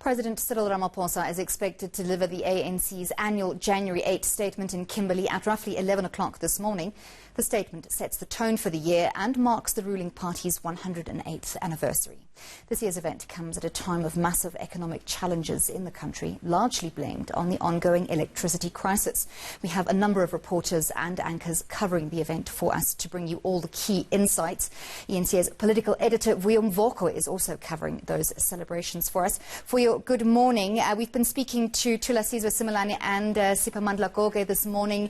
President Cyril Ramaphosa is expected to deliver the ANC's annual January 8 statement in Kimberley at roughly 11 o'clock this morning. The statement sets the tone for the year and marks the ruling party's 108th anniversary. This year's event comes at a time of massive economic challenges in the country, largely blamed on the ongoing electricity crisis. We have a number of reporters and anchors covering the event for us to bring you all the key insights. ENC's political editor, Vuyo Mvoko, is also covering those celebrations for us. For your good morning, we've been speaking to Thulasizwe Simelane and Siphamandla Goge this morning,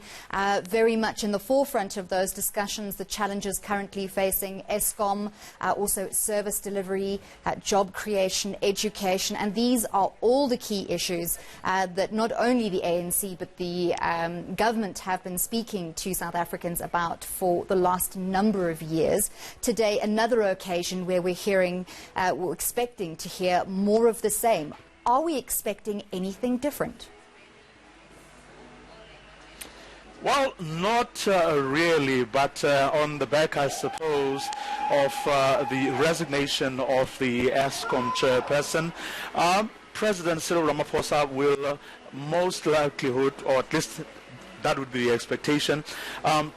very much in the forefront of those discussions, the challenges currently facing Eskom, also service delivery, job creation, education, and these are all the key issues that not only the ANC but the government have been speaking to South Africans about for the last number of years. Today, another occasion where we're expecting to hear more of the same. Are we expecting anything different? Well, not really, but on the back, I suppose, of the resignation of the Eskom chairperson, President Cyril Ramaphosa will most likelihood, or at least that would be the expectation,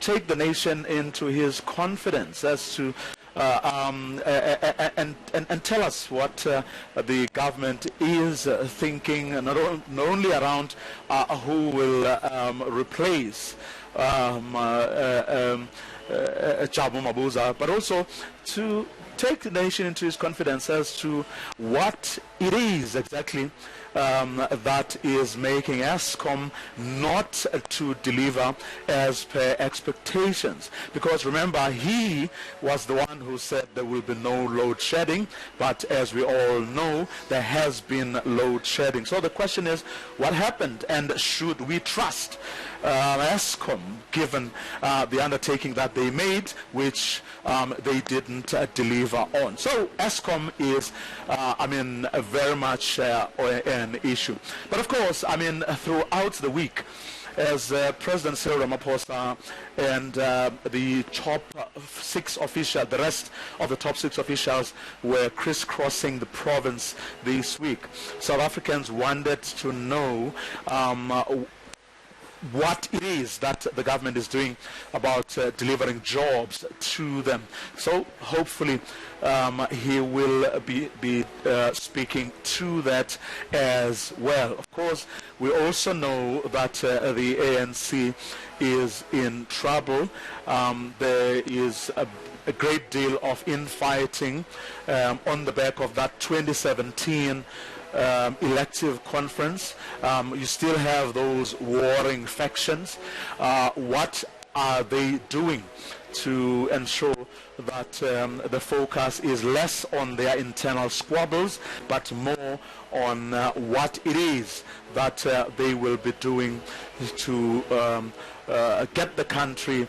take the nation into his confidence as to and tell us what the government is thinking, not only around who will replace Jabu Mabuza, but also to take the nation into his confidence as to what it is exactly that is making Eskom not to deliver as per expectations. Because remember, he was the one who said there will be no load shedding, but as we all know, there has been load shedding. So the question is, what happened, and should we trust Eskom, given the undertaking that they made, which they didn't deliver on? So Eskom is, very much an issue. But of course, throughout the week, as President Cyril Ramaphosa and the top six officials, the rest of the top six officials were crisscrossing the province this week, South Africans wanted to know what it is that the government is doing about delivering jobs to them. So hopefully he will be speaking to that as well. Of course, we also know that the ANC is in trouble. There is a great deal of infighting on the back of that 2017 elective conference. You still have those warring factions. What are they doing to ensure that the focus is less on their internal squabbles, but more on what it is that they will be doing to get the country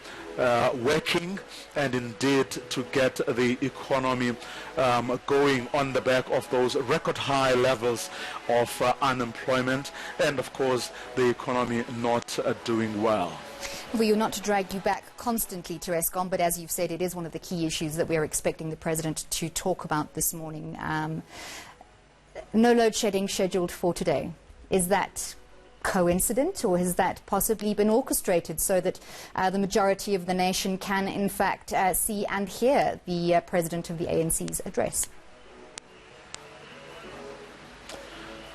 working, and indeed to get the economy going on the back of those record high levels of unemployment, and of course the economy not doing well. Well, you're not to drag you back constantly to Eskom, but as you've said, it is one of the key issues that we're expecting the President to talk about this morning. No load shedding scheduled for today. Is that coincident, or has that possibly been orchestrated so that the majority of the nation can in fact see and hear the President of the ANC's address?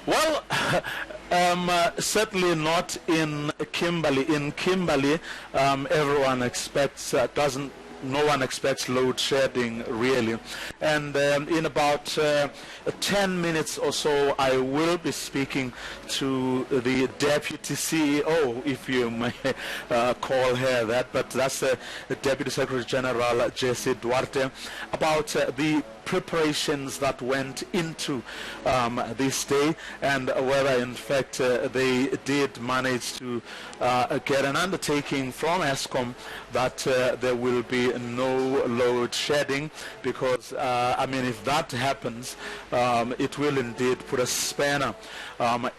Well, certainly not in Kimberley. In Kimberley, everyone expects, no one expects load shedding, really. And in about 10 minutes or so, I will be speaking to the Deputy CEO, if you may call her that, but that's the Deputy Secretary General, J.C. Duarte, about the preparations that went into this day, and whether in fact they did manage to get an undertaking from Eskom that there will be no load shedding, because if that happens, it will indeed put a spanner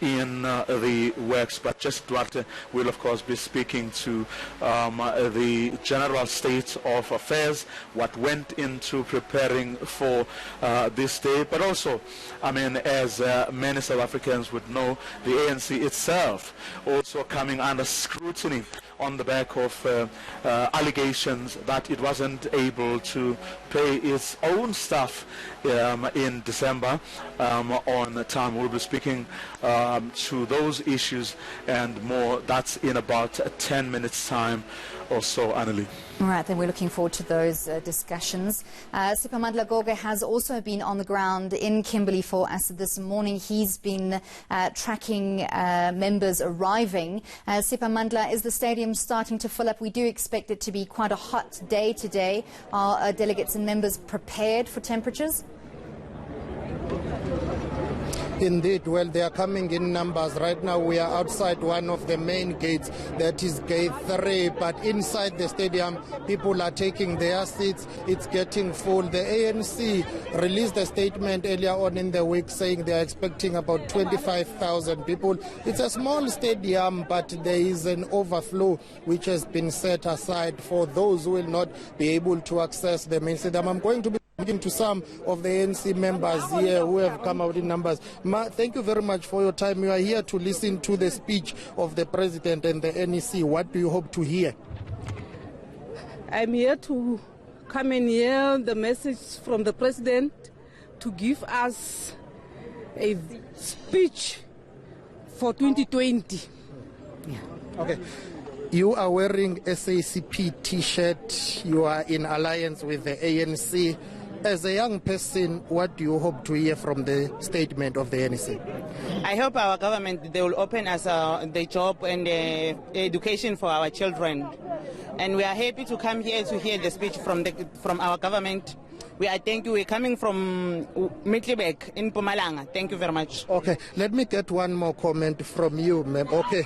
in the works. But just Duarte will of course be speaking to the general state of affairs, what went into preparing for for this day. But also, I mean, as many South Africans would know, the ANC itself also coming under scrutiny on the back of allegations that it wasn't able to pay its own staff in December on time. We'll be speaking to those issues and more. That's in about 10 minutes time or so, Annalie. All right, then we're looking forward to those discussions. Siphamandla Goge has also been on the ground in Kimberley for us this morning. He's been tracking members arriving. Siphamandla, is the stadium starting to fill up? We do expect it to be quite a hot day today. Are delegates and members prepared for temperatures? Indeed, well, they are coming in numbers. Right now we are outside one of the main gates, that is gate 3, but inside the stadium people are taking their seats. It's getting full. The ANC released a statement earlier on in the week saying they are expecting about 25,000 people. It's a small stadium, but there is an overflow which has been set aside for those who will not be able to access the main stadium. I'm going to be speaking to some of the ANC members here who have come out in numbers. Thank you very much for your time. You are here to listen to the speech of the President and the NEC. What do you hope to hear? I'm here to come and hear the message from the President to give us a speech for 2020. Yeah. Okay. You are wearing SACP T-shirt. You are in alliance with the ANC. As a young person, what do you hope to hear from the statement of the NEC? I hope our government, they will open us the job and education for our children. And we are happy to come here to hear the speech from our government. Thank you. We're coming from Middleburg in Mpumalanga. Thank you very much. Okay, let me get one more comment from you, ma'am. Okay,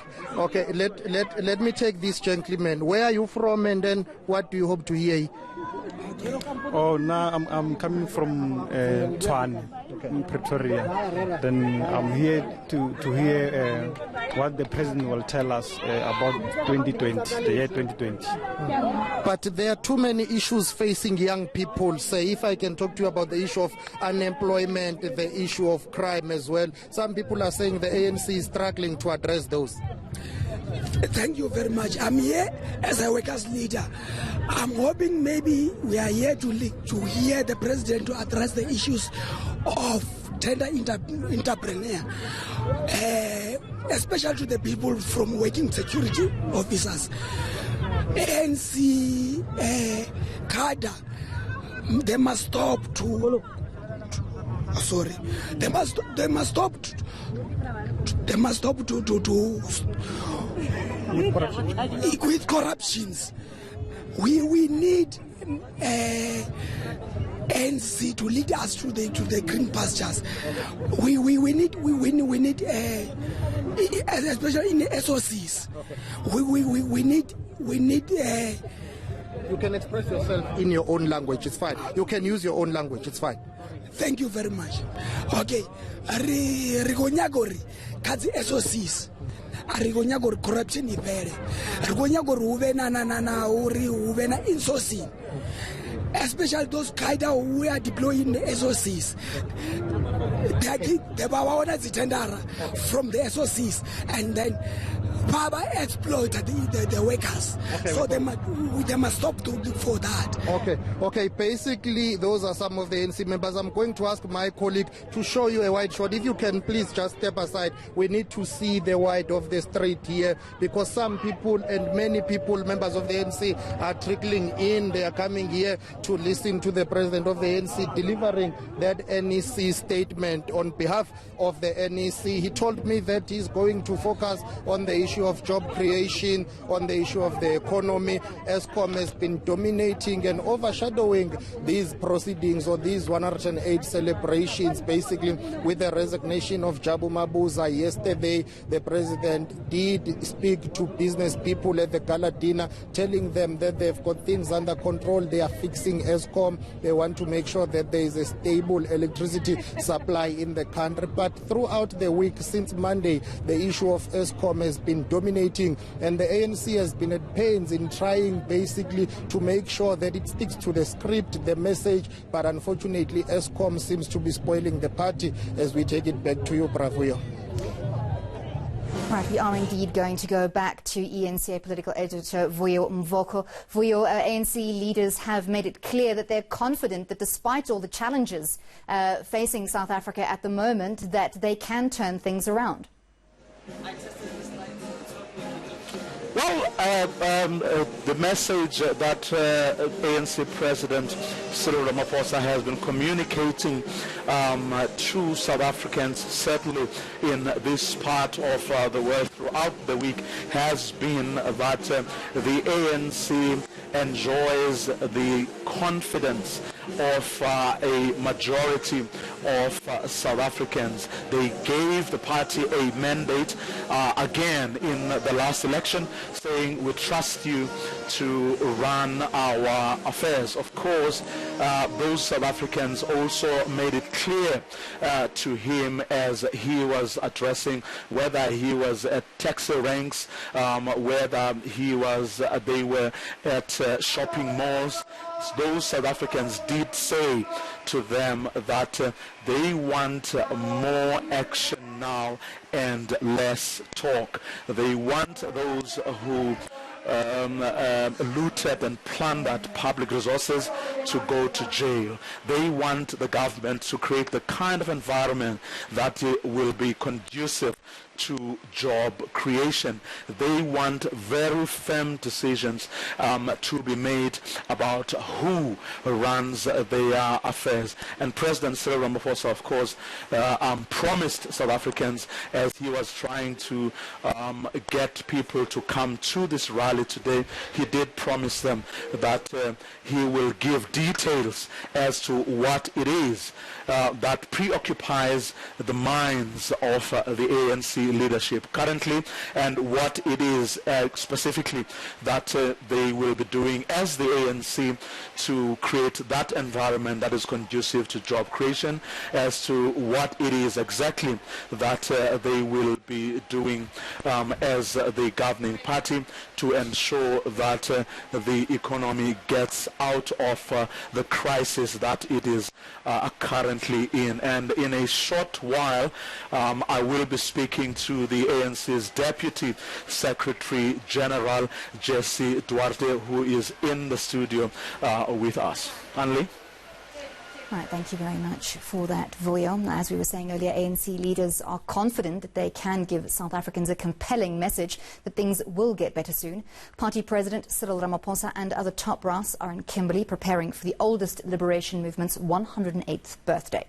let me take this gentleman. Where are you from, and then what do you hope to hear? Oh, now I'm coming from Tshwane, in Pretoria. Then I'm here to hear what the president will tell us about 2020, the year 2020. But there are too many issues facing young people. Say, if I can talk to you about the issue of unemployment, the issue of crime as well. Some people are saying the ANC is struggling to address those. Thank you very much. I'm here as a workers' leader. I'm hoping maybe we are here to hear the president to address the issues of tender entrepreneur, especially to the people from working security officers. ANC cadre, they must stop with corruptions. We need ANC to lead us to the green pastures. We need especially in the SOCs. We need. You can express yourself in your own language. It's fine. You can use your own language. It's fine. Thank you very much. Okay, rigonyagori kazi SOCs. Rigonyagori corruption ipere. Rigonyagori uve na insourcing. Especially those cadre who are deploying the SOCs. They were the tender from the SOCs, and then Baba exploited the workers. Okay, so they must stop for that. Okay. Basically, those are some of the ANC members. I'm going to ask my colleague to show you a wide shot. If you can please just step aside. We need to see the wide of the street here, because some people and many people, members of the ANC, are trickling in. They are coming here to listen to the president of the ANC delivering that NEC statement on behalf of the NEC. He told me that he's going to focus on the issue of job creation, on the issue of the economy. Eskom has been dominating and overshadowing these proceedings or these 108 celebrations, basically with the resignation of Jabu Mabuza. Yesterday, the president did speak to business people at the gala dinner, telling them that they've got things under control. They are fixing Eskom. They want to make sure that there is a stable electricity supply in the country. But throughout the week, since Monday, the issue of Eskom has been dominating, and the ANC has been at pains in trying basically to make sure that it sticks to the script, the message, but unfortunately Eskom seems to be spoiling the party. As we take it back to you, Bravuyo. Right, we are indeed going to go back to ENCA political editor Vuyo Mvoko. Vuyo, ANC leaders have made it clear that they're confident that despite all the challenges facing South Africa at the moment, that they can turn things around. Well, the message that ANC President Cyril Ramaphosa has been communicating to South Africans, certainly in this part of the world throughout the week, has been that the ANC enjoys the confidence of a majority of South Africans. They gave the party a mandate again in the last election, saying we trust you to run our affairs. Of course, those South Africans also made it clear to him as he was addressing, whether he was at taxi ranks, whether he was they were at shopping malls. Those South Africans did say to them that they want more action now and less talk. They want those who looted and plundered public resources to go to jail. They want the government to create the kind of environment that will be conducive to job creation. They want very firm decisions to be made about who runs their affairs. And President Cyril Ramaphosa, of course, promised South Africans, as he was trying to get people to come to this rally today, he did promise them that he will give details as to what it is that preoccupies the minds of the ANC leadership currently, and what it is specifically that they will be doing as the ANC to create that environment that is conducive to job creation, as to what it is exactly that they will be doing as the governing party to ensure that the economy gets out of the crisis that it is currently in. And in a short while, I will be speaking to the ANC's Deputy Secretary General, Jesse Duarte, who is in the studio with us. Anli? Right, thank you very much for that, Vuyo. As we were saying earlier, ANC leaders are confident that they can give South Africans a compelling message that things will get better soon. Party President Cyril Ramaphosa and other top brass are in Kimberley preparing for the oldest liberation movement's 108th birthday.